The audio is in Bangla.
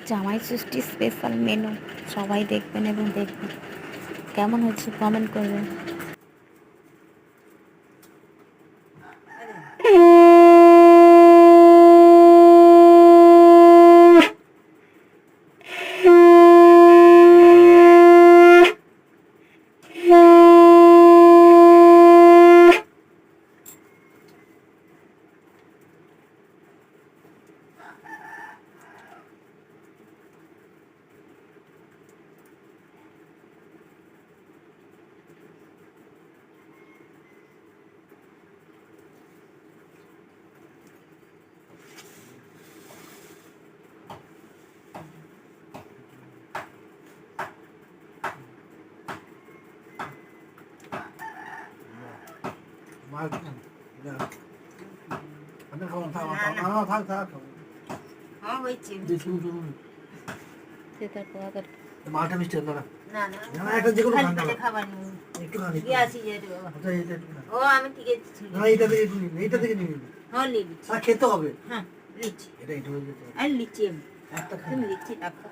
জামাই ষষ্ঠী স্পেশাল মেনু সবাই দেখবেন এবং দেখবেন কেমন হয়েছে কমেন্ট করবেন। মালটা মিষ্টি না না একটা যে কোনো খাবার একটু খানি ও আমি ঠিক আছে না এটা থেকে নিবি হ্যাঁ নিবি আর খেতে হবে হ্যাঁ লিচি এটা একটু আর লিচি একটা খাই লিচি রাখো